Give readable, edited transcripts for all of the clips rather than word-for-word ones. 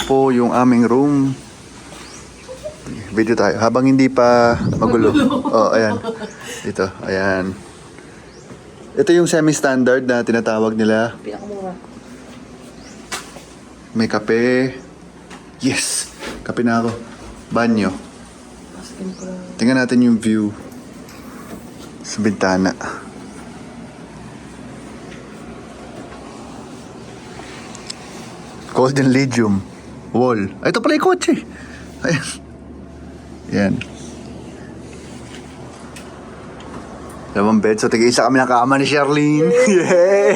po yung aming room. Video tayo. Habang hindi pa magulo. Oh, ayan. Dito, ayan. Ito yung semi-standard na tinatawag nila. Pinakamura. May kape. Yes! Kape na ako. Banyo. Askin ko lang. Tingnan natin yung view sa bintana. Golden Legium wall. Ay, ito pala yung kotse. Ayan. Ayan. Dalawang bed. So, tig-isa kami ng kama ni Charlene. Yeah!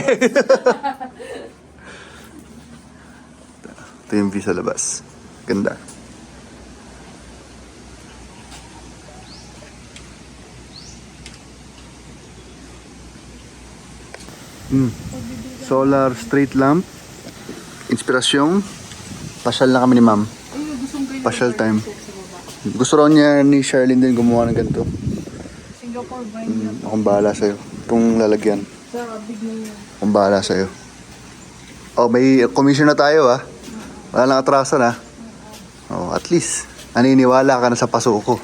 Ito yung view sa labas. Ganda. Solar street lamp. Inspirasyon. Pasyal na kami ni ma'am. Pasyal time. Gusto raw niya ni Charlene din gumawa ng ganito. Singapore vine. Akong bahala sa'yo. Itong lalagyan. Sa big na yun. Akong bahala sa'yo. Oh, may commission na tayo ah. Wala nang atraso na. Oh, at least naniniwala ka na sa paso ko.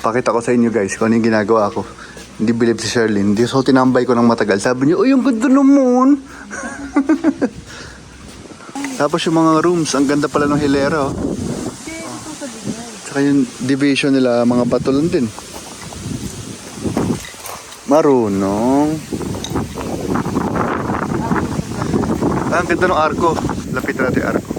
Pakita ko sa inyo guys kung ano yung ginagawa ko. Hindi believe si Charlene. Hindi, so tinambay ko ng matagal. Sabi niya, oh, yung ganda naman. Tapos yung mga rooms, ang ganda pala ng hilera. Oh. Tsaka yung division nila, mga patulon din. Marunong. Ang ganda ng arko. Lapit natin arko.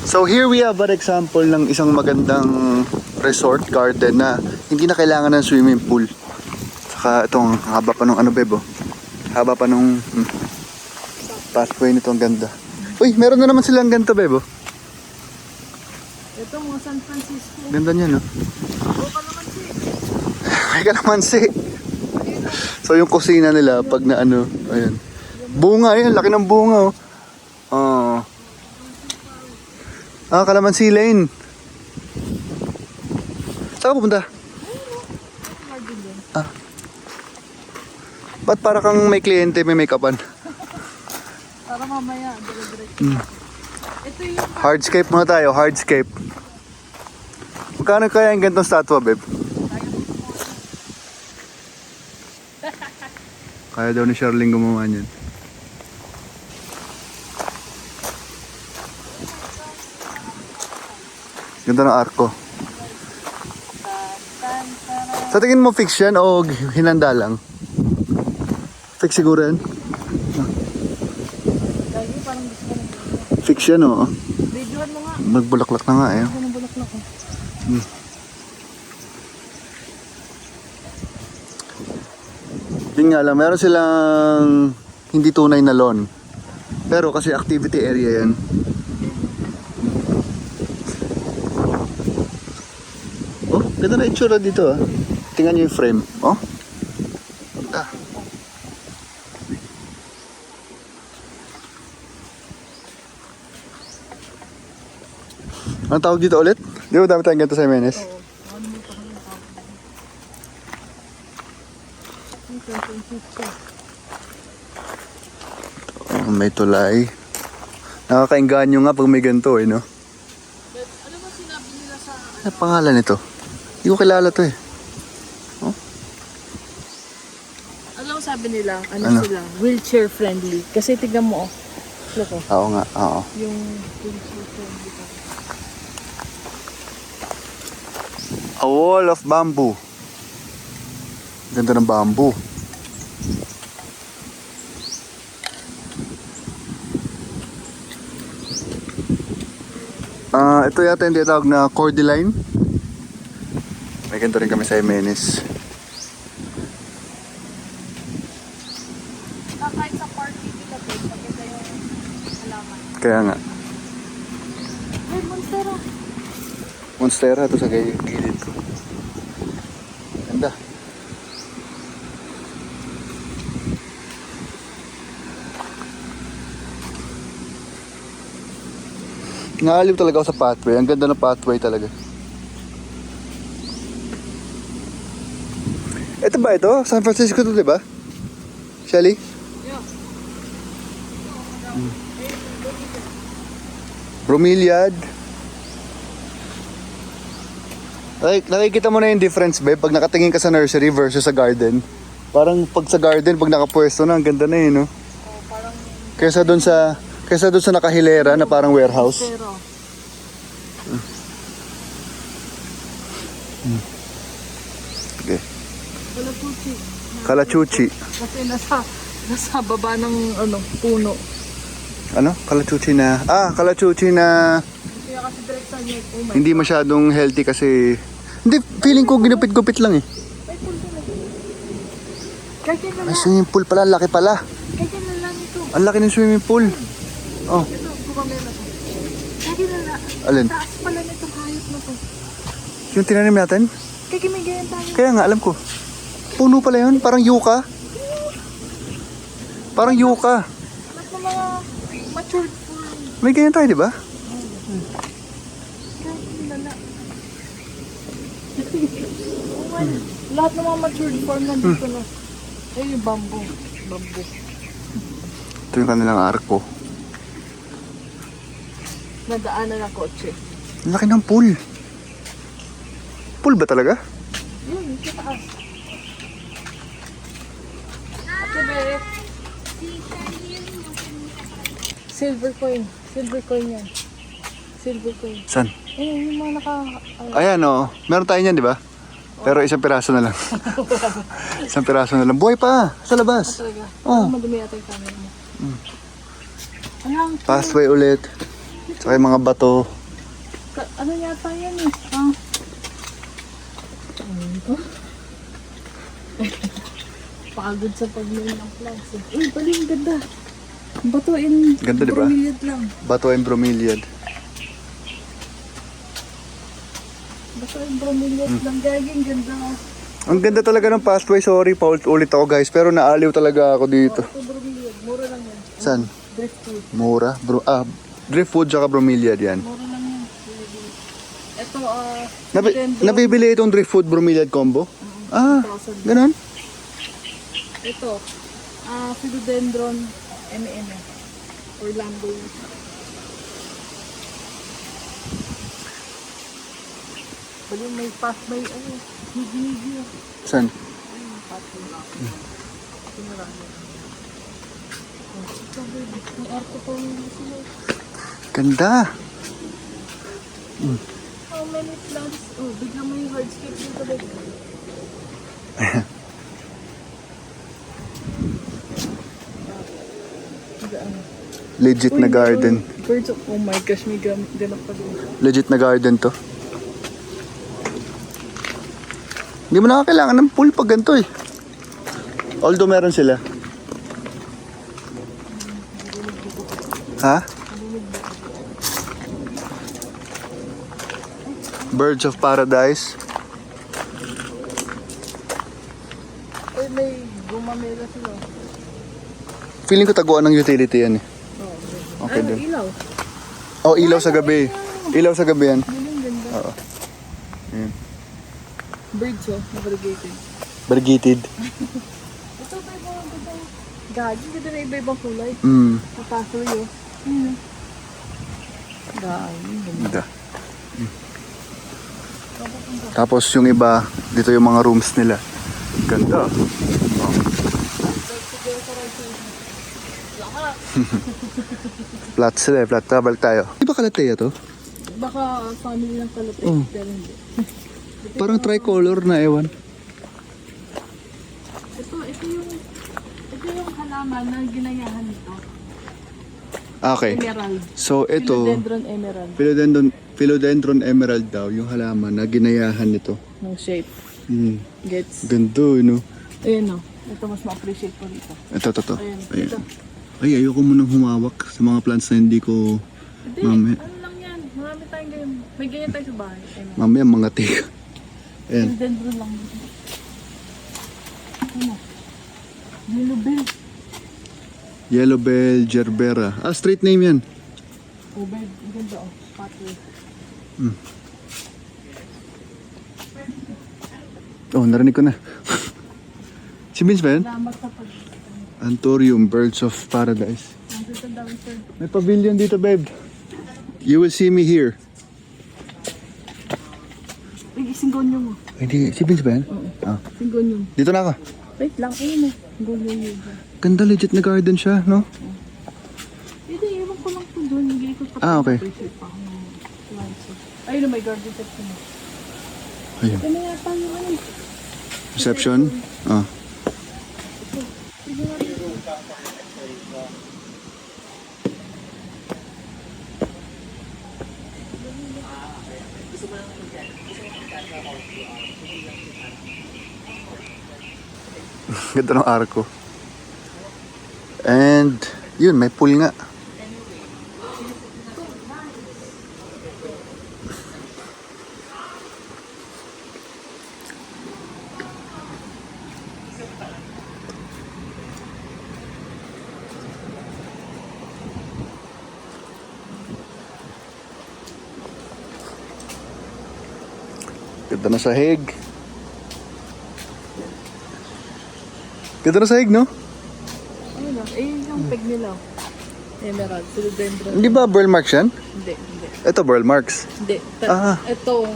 So here we have an example ng isang magandang resort garden na hindi na kailangan ng swimming pool. Saka itong haba pa nung ano bebo. Haba pa nung pathway nito, ang ganda. Uy, meron na naman silang ganito bebo. Ito mga San Francisco. Ganda niya no. Ay ka naman si. So yung kusina nila pag na ano, ayan. Bunga yan, laki ng bunga oh. Oh. Ah, Calamansi Lane. Saan ka pupunta? Ah. Ba't para kang may kliyente, may make-upan? Para mamaya, dire-diretso. Ito yung Hardscape muna tayo, hardscape. Magkano kaya yung gantong statwa, babe? Kaya daw ni Charlene gumawa niyan. Ganda ng arko. Sa tingin mo fix yan o hinanda lang? Fix siguro yan? lagi parang gusto ko ng Fix yan o. videoan mo nga. Magbulaklak na nga eh. Ako ng bulaklak ko. Yun nga lang, meron silang hindi tunay na lawn. Pero kasi activity area yan. Oh, ganda na itsura dito ah. Tingnan nyo yung frame. Oh. Ah. Anong tawag dito ulit? Di ba dami tayong ganito sa Jimenez? Oh, may tulay. Nakakainganyo nga pag may ganito eh, no? Ano ba sinabi nila sa... Ano pangalan nito? Hindi ko kilala to eh. Ano ang sabi nila? Ano, Ano? sila? Wheelchair friendly. Kasi tignan mo oh. Look oh. Oo nga, oo. Yung wheelchair friendly pa. A wall of bamboo. Ganda ng bamboo. Ito yata yung tinatawag na cordyline. May ganito rin kami sa Jimenez. Kahit sa party nila po, maganda yung halaman. Kaya nga. Ay, monstera. Monstera ito sa gilid ko. Ganda. Naaliw talaga ako sa pathway. Ang ganda ng pathway talaga. Ito ba ito? San Francisco to, di ba? Shelly? Yeah. bromeliad. Like, nakikita mo na yung difference, babe, pag nakatingin ka sa nursery versus sa garden. Parang pag sa garden, pag nakapwesto na, ang ganda na no? Oh, parang Kaysa doon sa nakahilera na parang warehouse. pero. Okay. Wala puchi. Kalachuchi. Kasi nasa baba ng puno. Ano? Kalachuchi na... kalachuchi na Kaya kasi direct sa niya. Oh my hindi masyadong healthy kasi... Hindi, feeling ko ginupit-gupit lang eh. Ay, pool ka na. Kaya na Ay, lang. swimming pool pala, laki pala. Kaya na lang ito. Ang laki ng swimming pool. Oh, Ito, gumamela ko. Kaya na lang. alin? Taas pala nitong hayop na to. Yung tinanim natin? Kaya may ganyan tayo. Kaya nga, alam ko. Puno pala yun, parang yuka. Parang yuka. Lahat ng mga matured pool. May ganyan tayo, di ba? Kaya nilala. Lahat ng mga matured farm nandito na. Ay, yung bamboo. Bamboo. Ito yung kanilang arko. Nadaanan ng kotse. Ang laki ng pool. Pool ba talaga? Yun, sa taas. Ate Beth. Silver coin. Silver coin yan. Silver coin. Saan? Ayun, yung mga Ayan, oh. Meron tayo niyan, di ba? Pero isang piraso na lang. Isang piraso na lang. Buhay pa, sa labas. talaga. Oh. Madumi yata yung camera mo. Alam, Pathway ulit. Saka yung mga bato. ano yata yan eh. Ah. Ano ito? Pagod sa pagmili ng plants eh. Uy, bali, ang ganda. Bato in Ganda, di ba? bromeliad lang. Bato and bromeliad. Bato in bromeliad lang. Gaging ganda. Ang ganda talaga ng pathway. Sorry, paulit ako guys. Pero naaliw talaga ako dito. Ito bromeliad. Mura lang yan. Saan? Driftwood. Mura? Driftwood tsaka bromeliad yan. Mura lang yan. Ito, Nabibili itong driftwood bromeliad combo? 1,000. Ganun? Ito, philodendron M&M or Lambo. Bali may path, may higi-higi. Saan? Ayun, path may pinarami. Ito, baby. Ang arko po yung sila. Ganda! How many plants? Oh, bigla may hardscape dito, baby. Legit na garden. Birds of, oh my gosh, may ganap pa din. Legit na garden to. Hindi mo na kailangan ng pool pag ganito eh. Although meron sila. Ha? Birds of Paradise. Ay, may gumamela sila. Feeling ko taguan ng utility yan eh. Oh, Okay ay, din. ilaw. Oh, ilaw sa gabi. Ilaw sa gabi yan. Yun ang ganda. Oo. Ayan. Birds, oh, navariegated. Variegated. Ito pa yung mga ganda. Gagi, ganda na iba-ibang kulay. Papasoy, oh. Yun, oh. Gagi, ganda. Ganda. Tapos yung iba, dito yung mga rooms nila. Ganda. Oh. Flat sila eh, flat. Travel tayo. Di ba Kalateya to? Baka family ng kalapit, Oh. pero hindi. Parang tricolor na ewan. Ito yung halaman na ginayahan nito. Okay. Emerald. So ito, Philodendron emerald. Philodendron emerald daw, yung halaman na ginayahan nito. Ng shape. Gets. Ganda, no? Ayan, oh. Ito mas ma-appreciate ko dito. Ito. Ayan. Ayan. Ito. Ay, ayoko munang humawak sa mga plants na hindi ko... Hindi, Mami. ano lang yan. Marami tayong ganyan. May ganyan tayo sa bahay. Ayan. Mamaya mga tiga. Ayan. Philodendron lang. Ano? Yellow bell. Yellow Bell Gerbera. Street name yan. Oh, bell. Ang ganda, oh. Pathway. Oh, narinig ko na. Si Vince ba yan? Salamat sa pag... Anthurium, Birds of Paradise. Ang ganda daw, sir. May pavilion dito, babe. You will see me here. Ay, singgonyo mo. Hindi, si Vince ba yan? Ah. Singgonyo. Dito na ako. Wait lang, ayun eh. Singgonyo yun. Ganda, legit na garden siya, no? Hindi, ewan ko lang po doon. Hindi ko pa. Ah, okay. Ayun na, may garden section na. Ayun. Ito na yata yung ano. Reception? Ah. Sige nga dito. Ganda ng arko. And, yun, may pool nga. Ganda na sahig. Ganda na sahig, no? Ayun na, ayun yung peg nila. Emerald, philodendron. Hindi ba burl marks yan? Hindi, hindi. Ito, burl marks. Hindi. Ah. Ito,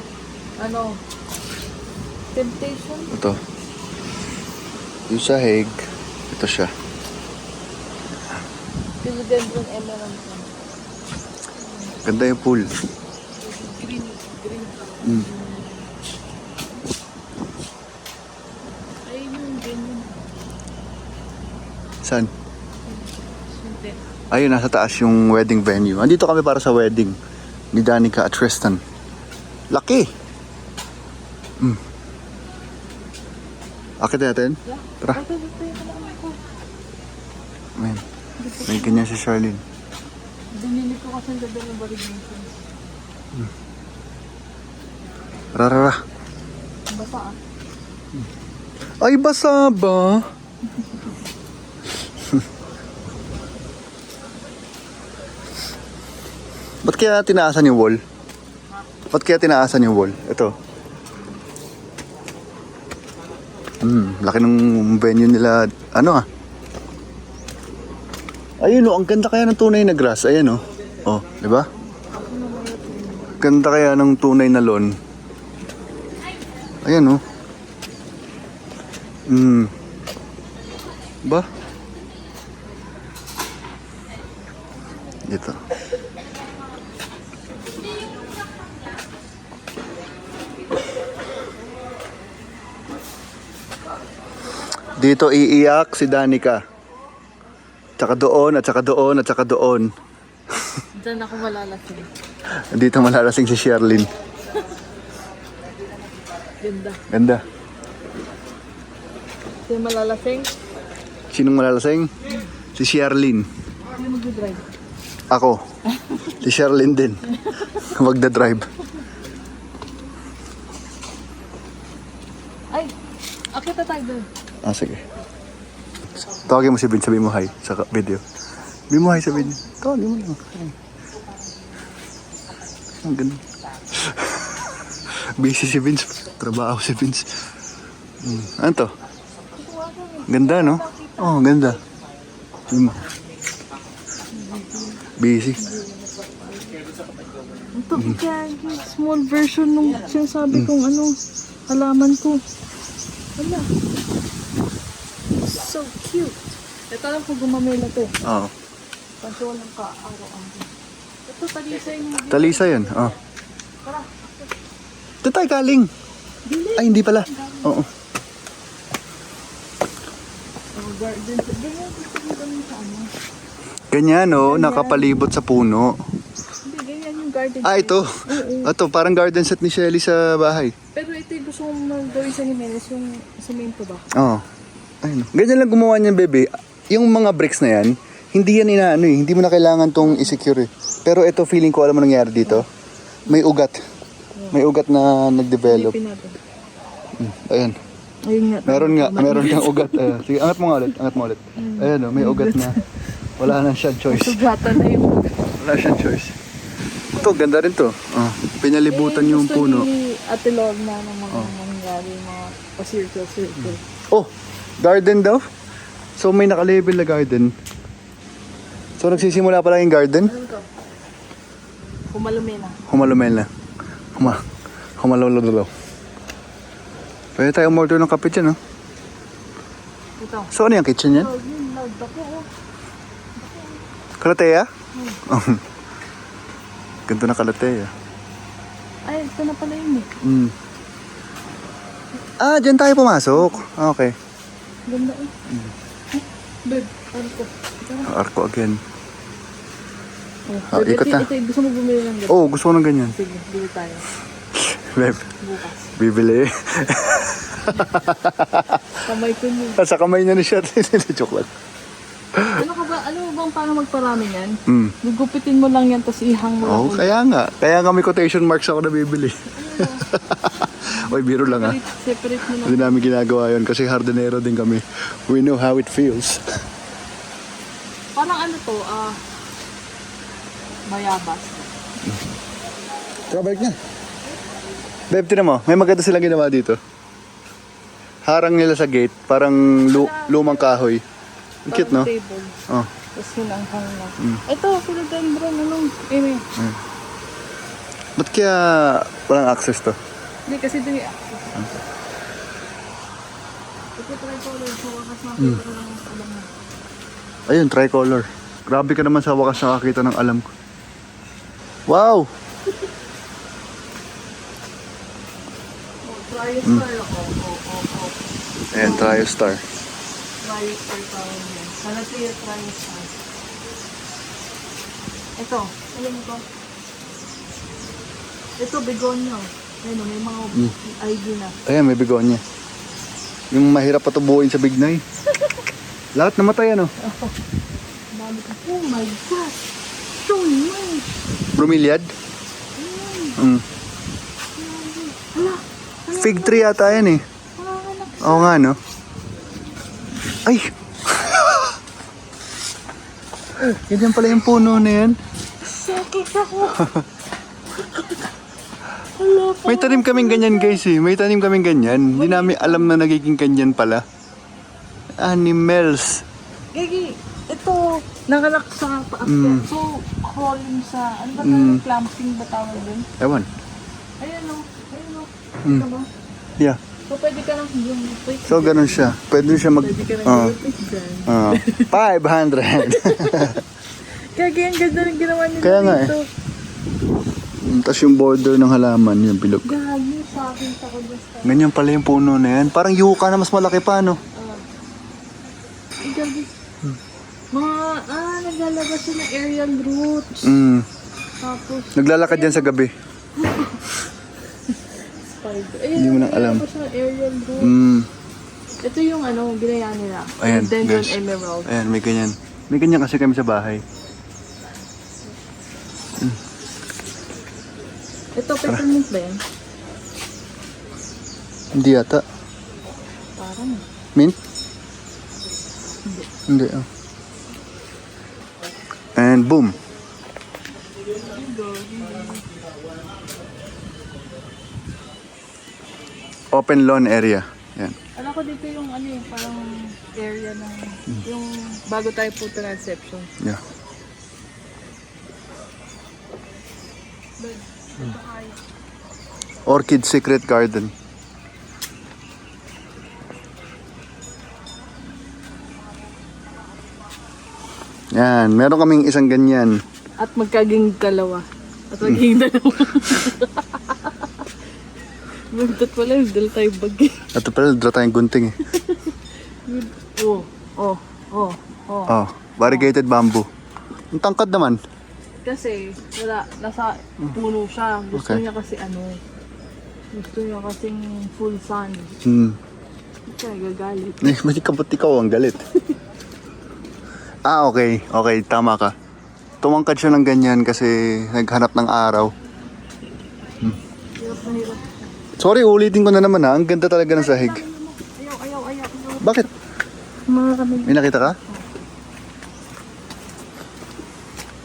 ano, temptation. Ito. Yung sahig. Ito siya. Philodendron emerald. Ganda yung pool. Green. Mm. Ayun yung green yun. Saan? Hindi. Ayun, nasa taas yung wedding venue. Andito kami para sa wedding ni Danica at Tristan. Laki! Mm. Akit natin? Yeah. Tara. Ito yung kailangan ko. Ayan. May ganyan si Charlene. Dinili ko kasi ang ganda ng baligation. Rarara. Basa ah. Ay, basa ba? Ba't kaya tinaasan yung wall? Ba't kaya tinaasan yung wall? Ito. Laki ng venue nila. Ano ah? Ayun oh, ang ganda kaya ng tunay na grass. Ayan oh. Oh, di ba? Ganda kaya ng tunay na lawn. Ayan oh. Ba? Dito. Dito iiyak si Danica. Tsaka doon at saka doon at saka doon. Diyan ako malalasing. Dito malalasing si Sherlyn. Ganda. Ganda. Sino malalasing? Sinong malalasing? Si Sherlyn. Sino mag-drive? Ako. Si Sherlyn din. Magda-drive. Ay! Akit na tayo doon. Ah, sige. Tawagin mo si Vince, sabi mo hi sa video. Sabi mo hi sa video. Tawagin mo lang. Hi. Ang ganun. Busy si Vince. Trabaho si Vince. Ano to? Ganda, no? Oh, ganda. Sabi mo. Busy. Ito, kaya small version nung sinasabi kong ano, halaman ko. Wala. So cute. Ito lang kung gumamela to. Oo. Kasi walang ka-araw-araw. Ito, talisay mo. Talisa yan. Oh. Tara. Ito tayo galing. Dili. Ay, hindi pala. Oo. Oh, garden. Ganyan, gusto mo kami sa ano. Ganyan, oh. Nakapalibot sa puno. Hindi, ganyan yung garden. Ah, ito. Ito, parang garden set ni Shelly sa bahay. Pero ito yung gusto mong gawin sa Jimenez, yung semento ba? Oo. Ayun. Ganyan lang gumawa niyan, bebe. Yung mga bricks na yan, hindi yan inaano eh. Hindi mo na kailangan tong i-secure eh. Pero ito, feeling ko, alam mo nangyari dito? May ugat. May ugat na nag-develop. Silipin natin. Ayan. Ayun nga. Meron kang ugat. Sige, angat mo nga ulit. Ayan, oh, may ugat na. Wala na siyang choice. Sugatan na yung... Wala siyang choice. Ito, ganda rin to. Oh, pinalibutan yung puno. Gusto ni Ate Lorna ng mga mangyari, mga pa-circle. Oh, garden daw? So may naka-label na garden. So nagsisimula pa lang yung garden? Ano to? Humalumena. Humalumela. Humalulolo. Pwede tayo umorder ng kape dyan, no? Ito. So, ano yung kitchen yan? Oh, yun, nagdako, oh. Kalateya? Ganda na kalateya. Ay, ito na pala yun eh. Mm. Ah, dyan tayo pumasok. Okay. Ganda eh. Babe, ano ko? Arko again. Oh, babe, ikot na. ito, gusto mo bumili ng ganito? Oh, gusto ko ng ganyan. Sige, bili tayo. Beb, Bukas. bibili. Kamay ko yun. Sa kamay niya na siya. Joke lang. Ano ka ba? Ano bang paano magparami yan? Mm. Gugupitin mo lang yan, tapos ihang mo Oh, lang. kaya nga. Kaya nga may quotation marks ako na bibili. Oy, biro lang ah. Separate mo lang. Hindi namin ginagawa yun kasi hardenero din kami. We know how it feels. Parang ano to, bayabas. Trabalik na. Beb, tinan mo. May maganda silang ginawa dito. Harang nila sa gate. Parang lumang kahoy. Ang cute, no? Table. Oh. Tapos hinanghang lang. Ito, philodendron, anong, Ba't kaya walang access to? Hindi, kasi dili access. Ito, tricolor, so wakas makita ko lang alam mo. Ayun, tricolor. Grabe ka naman sa wakas nakakita ng alam ko. Wow! Triostar ako. Ayan, Triostar. Triostar tawag yan. Kalatia Triostar. Ito, alam mo to? Ito, begonia. Ayun, may mga ID na. Ayan, may begonia. Yung mahirap patubuin sa bignay. Lahat namatay, ano? Dami ko. Oh my God! So nice! Bromeliad? Mm. Hala! Fig tree yata yan eh. Panganganak. Oo nga, no? Ay! Ganyan pala yung puno na yan. Sakit ako! Hala pa! May tanim kaming ganyan, guys eh. May tanim kaming ganyan. Hindi namin alam na nagiging ganyan pala. Animals. Gigi, ito, nanganak sa paakyat. So, crawling sa, ano ba tawag? Clamping ba tawag dun? Ewan. Ayan o, ayan o. Ito ba? Yeah. So, pwede ka lang yung wait. So, ganun siya. Pwede siya mag... Pwede ka lang Ah. yung dyan. 500. Gagi, ang ganda ng ginawa nila Kaya nga dito. Tapos yung border ng halaman, yung bilog. Gagi, sa akin sa ko basta. Ganyan pala yung puno na yan. Parang yuka na mas malaki pa, no? Ay, gagi. Naglalabas yun ng aerial roots. Mm. Tapos, Naglalakad yan sa gabi. spider. Ayun, Hindi mo na alam. naglalabas ng aerial roots. Mm. Ito yung ano, ginaya nila. Ayan, Dendron guys. emerald. Ayan, may ganyan. May ganyan kasi kami sa bahay. Ito, peppermint ba yan? Hindi yata. Parang. Mint? Hindi, oh. And boom. Open lawn area. Yan. Alam ko dito yung ano yung parang area ng yung bago tayo po ng reception. Yeah. Orchid Secret Garden. Yan, meron kaming isang ganyan. At magkaging dalawa. At magiging dalawa. Magdat pala yung dala tayo bag. At pala, dala tayong gunting eh. Oh. Oh, variegated bamboo. Ang tangkad naman. Kasi wala, nasa puno siya. Gusto Okay. niya kasi ano. Gusto niya kasing full sun. Hmm. Kaya gagalit. Eh, mali ka ba't ikaw ang galit? Ah, okay. Okay, tama ka. Tumangkad siya ng ganyan kasi naghanap ng araw. Hirap na hirap. Sorry, ulitin ko na naman ha. Ang ganda talaga ng sahig. Ayaw. Bakit? Mga kami. May nakita ka?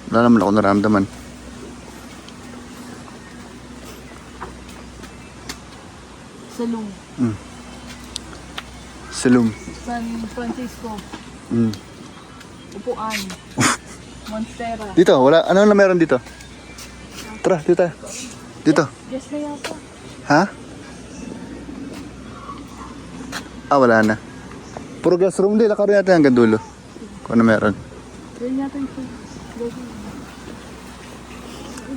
Wala naman ako naramdaman. Salong. Silum. San Francisco. Mm. Upuan. Monstera. Dito, wala. Ano na meron dito? Tara, dito tayo. Dito. Yes na yata. Ha? Wala na. Puro guest room din. Lakarin natin hanggang dulo. Kung ano meron. Yan yata yung food.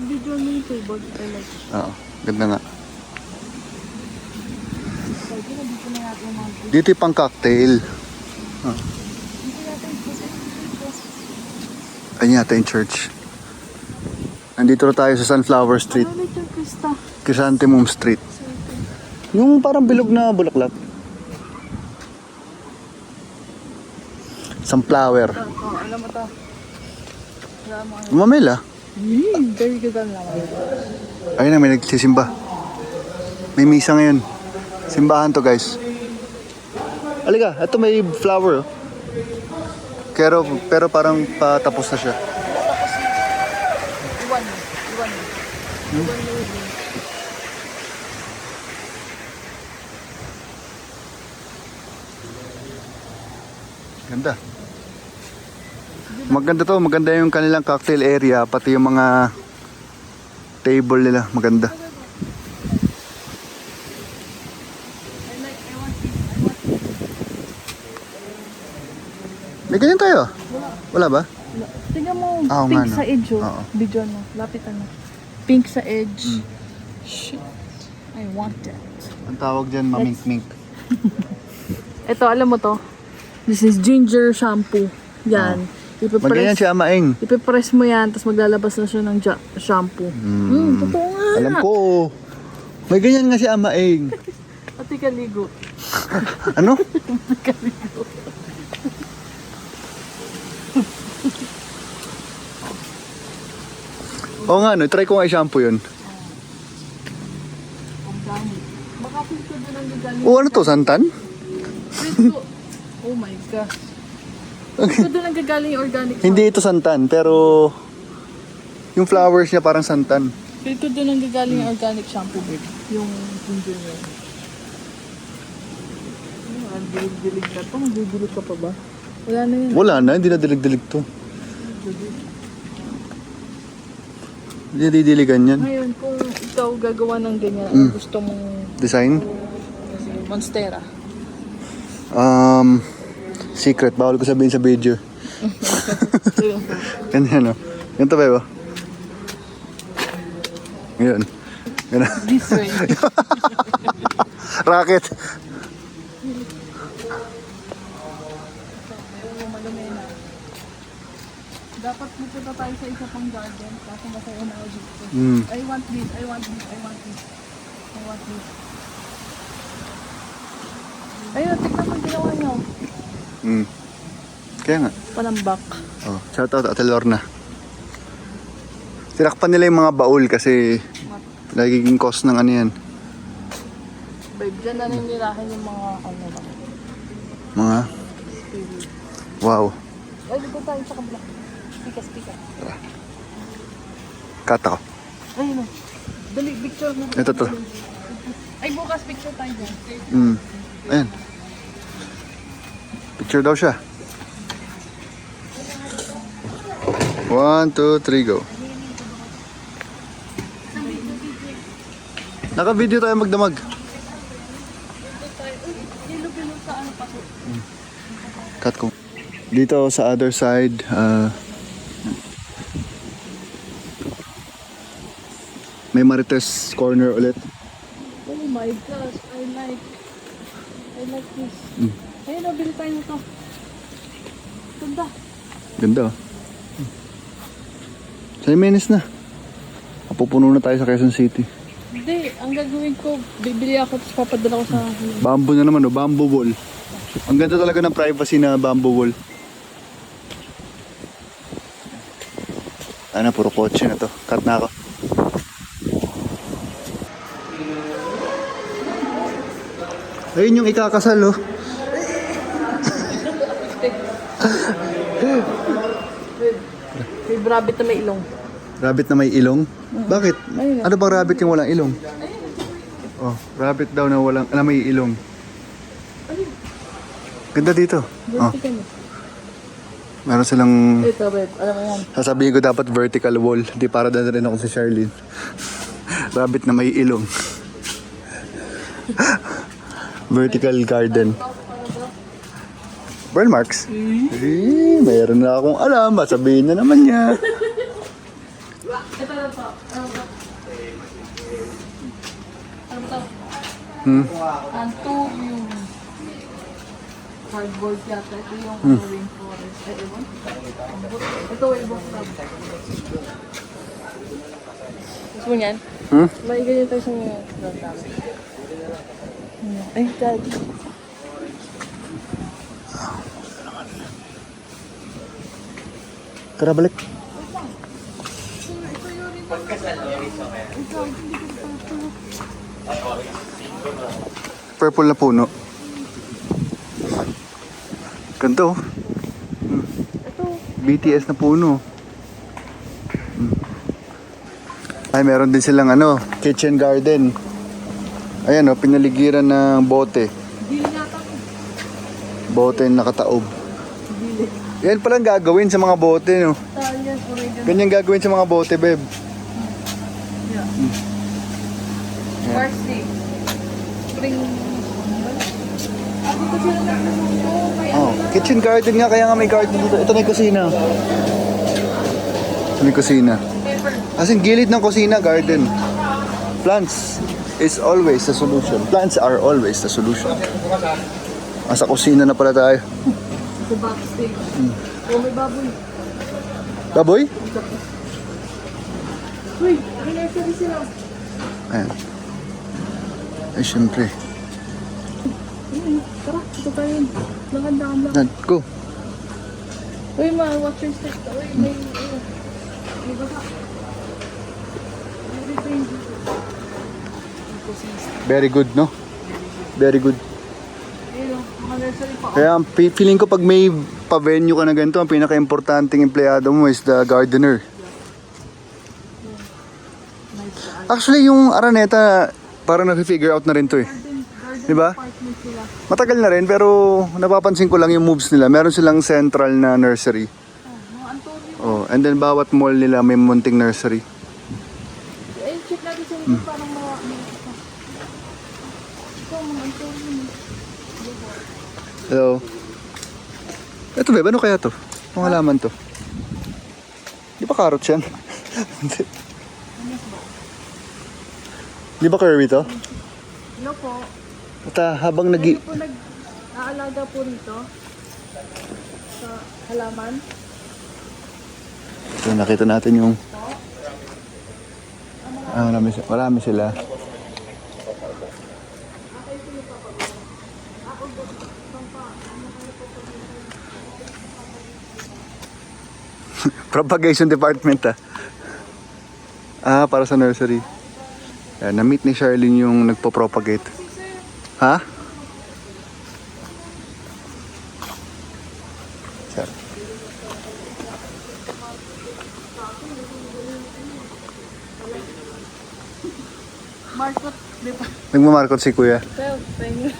Video mo yung table. I like. Oo. Ganda nga. Pwede na dito na natin yung mga Dito yung pang cocktail. dito yata yung food. Ayun yata yung church. Nandito na tayo sa Sunflower Street. Ano ulit yung Krista? Chrysanthemum Street. Yung parang bilog na bulaklak. Sunflower. Alam mo to. Alam mo. Mamela. Very good ang laman. Ayun na, may nagsisimba. May misa ngayon. Simbahan to, guys. Aliga, ito may flower. Oh. Pero parang patapos na siya. Iwan mo. Iwan mo. Iwan mo. Ganda. Maganda to, maganda yung kanilang cocktail area, pati yung mga table nila, maganda. May ganyan tayo. Wala ba? Tingnan mo, Oo pink nga, no? sa edge, oh. Oo. Video mo, lapitan mo. Pink sa edge. Shit. I want it. Ang tawag dyan, mamink-mink. Ito, alam mo to? This is ginger shampoo. Yan. Magganyan si Amaing. Ipipress mo yan, tapos maglalabas na siya ng shampoo. Totoo nga. Alam ko. May ganyan nga si Amaing. Pati kaligo. Ano? Kaligo. Oo nga, no. Try ko nga i-shampoo yun. Ang dami. Baka pinto doon ang gagaling. Oh, ano to? Santan? Pinto. Oh my gosh. Pinto doon ang gagaling yung organic. Hindi ito santan, pero yung flowers niya parang santan. Pinto doon ang gagaling yung organic shampoo, babe. Yung ginger niya. Ang dilig-dilig na to. Magdidilig ka pa ba? Wala na yun. Wala na, hindi na dilig-dilig to. Hindi didiligan yan. Ngayon, kung ikaw gagawa ng ganyan, ano gusto mong Design? monstera? Secret, bawal ko sabihin sa video. Ganyan, no? Ganito ba, ba? Ngayon. Ganun. This way. Rocket. Dapat pupunta tayo sa isa pang garden kasi masaya na ako dito. I want this, I want this, I want this. I want this. Ayun, tignan mo yung ginawa niyo. Kaya nga. Panambak. Oh, shout out Ate Lorna. Tinakpan nila yung mga baul kasi nagiging cost ng ano yan. Babe, dyan na ninirahan yung mga ano ba. Mga, wow. Ay, dito tayo sa kabila. Speaker. Cut ako. Ayun o. Dali, picture mo. Ito to. Ay, bukas picture tayo dyan. Ayan. Picture daw siya. 1, 2, 3, go. Naka-video tayo magdamag. Hilo-hilo sa ano pa to. Cut ko. Dito sa other side, may Marites corner ulit. Oh my gosh, I like this. Ayun, nabili tayo nito. Ganda. Ganda oh. Sa Jimenez na. Pupuno na tayo sa Quezon City. Hindi, ang gagawin ko, bibili ako tapos papadala ko sa... Bamboo na naman oh, bamboo wall. Ang ganda talaga ng privacy na bamboo wall. Ano, puro kotse na to. Cut na ako. Ayun yung ikakasal oh. May rabbit na may ilong. Rabbit na may ilong? Bakit? Ayun. Ano bang rabbit yung walang ilong? Oh, rabbit daw na may ilong. Ganda dito. Oh. Vertical. Meron silang... Ito, babe. Alam mo yan. Sasabihin ko dapat vertical wall. Di para na rin ako si Charlene. Rabbit na may ilong. Vertical garden. Burn marks? Mayroon na akong alam. Sabihin na naman niya. Ito na to. Ano to? Ang two yung cardboard yata. Ito yung rainforest. Ewan. Ito ibang crab. Gusto mo yan? May ganyan tayo sa mga crab namin. Ay, dad. Tara, balik. Purple na puno. Ganito. Ito. BTS na puno. Ay, meron din silang kitchen garden. Ayan pinaligiran ng bote. Dili yata. Bote na nakataob. Dili. Yan palang gagawin sa mga bote, no? Italian oregano. Ganyan gagawin sa mga bote, babe. Yeah. Parsley. Spring onion. Ah, dito sila nagluto. Kaya Oh, kitchen garden nga, kaya nga may garden dito. Ito na yung kusina. Ito na yung kusina. pepper. As in, gilid ng kusina, garden. Plants is always the solution. Plants are always the solution. Sa kusina na pala tayo. Sa backstage. Oh, may baboy. Baboy? Uy, may nursery sila. Ayan. Ay, syempre. Tara, ito pa yun. Lakad-lakad lang. Nan, go. Uy, watch your step. Uy, may baka. Everything dito. Very good, no? Very good. Ayun, mga nursery pa. Kaya ang feeling ko pag may pa-venue ka na ganito, ang pinaka-importanting empleyado mo is the gardener. Actually, yung Araneta, parang na-figure out na rin to eh. Diba? Apartment sila. Matagal na rin, pero napapansin ko lang yung moves nila. Meron silang central na nursery. Mga Antonio. Oh, and then bawat mall nila may munting nursery. Ay, check natin sa inyo. Parang mga ito, mga Antonio. Hello. Ito ba? Ano kaya to? Ang halaman to? Di ba carrot yan? Di ba curry to? Hello po. At habang Kayo po nag-aalaga po rito sa halaman. So, nakita natin yung... marami sila. Propagation department para sa nursery. Na-meet ni Charlene yung nagpo-propagate. Ha? Sir. Marcot, di ba? Nagmamarkot si kuya. Well, thank you.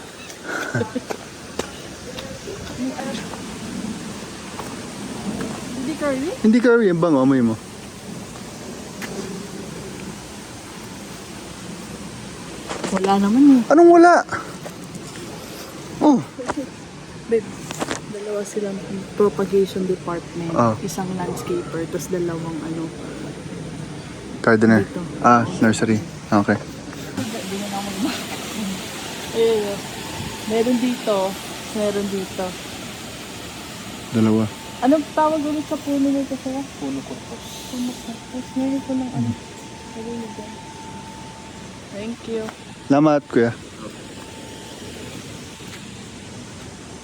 Hindi curly? Hindi curry, yung bango, amoy mo. Wala naman eh. Anong wala? Oh, Babe, dalawa silang propagation department. Oh. Isang landscaper, tapos dalawang gardener. Dito. Nursery. Okay. Hindi na naman Ayun. Meron dito. Meron dito. Dalawa. Anong tawag ulit sa puno nito sila? Puno kurtos. Puno kurtos. Meron ko ng Meron dito. Thank you. Salamat, kuya.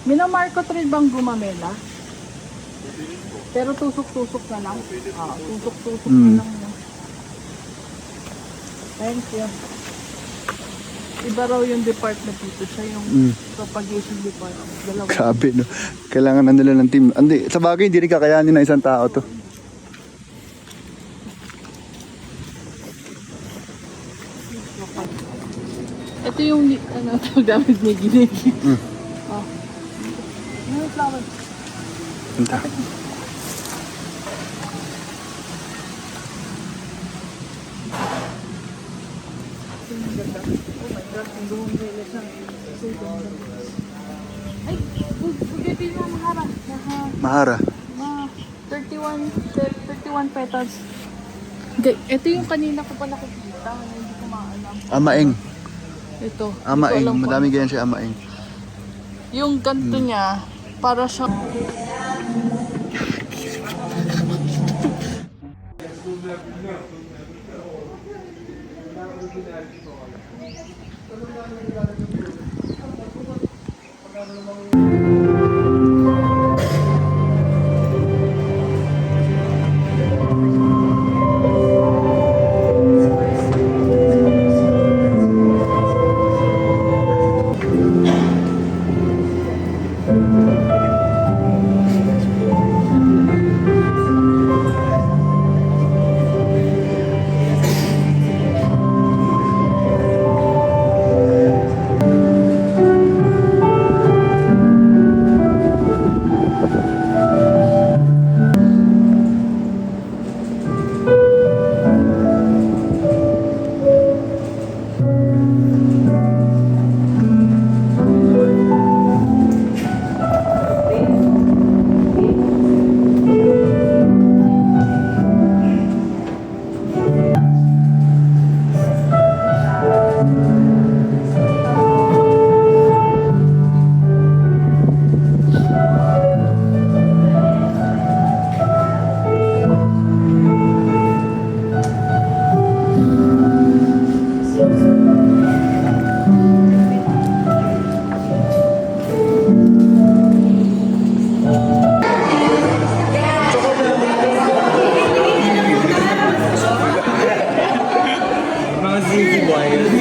Minamarkot rin bang gumamela? Pero tusok-tusok na lang. Tusok-tusok na lang. No? Thank you. Iba raw yung department dito. Siya yung propagation department. Dalawa. Grabe, no? Kailangan na nila ng team. Sa bagay, hindi rin kakayanin ng isang tao to. Ito yung gamit ni Ginigi. Oh. Ano yung flower? Punta. yung ganda. Oh my God, ang buong vela siya. So ganda. Ay, bugay mo mahara. Mahara. 31 petals. Ito yung kanina ko pa nakikita. Hindi ko maalam. Amaeng. Ito. Amaeng. Hindi ko alam Madami ganyan siya amaeng. yung ganito niya, para siyang... Mga Ziggy Boy.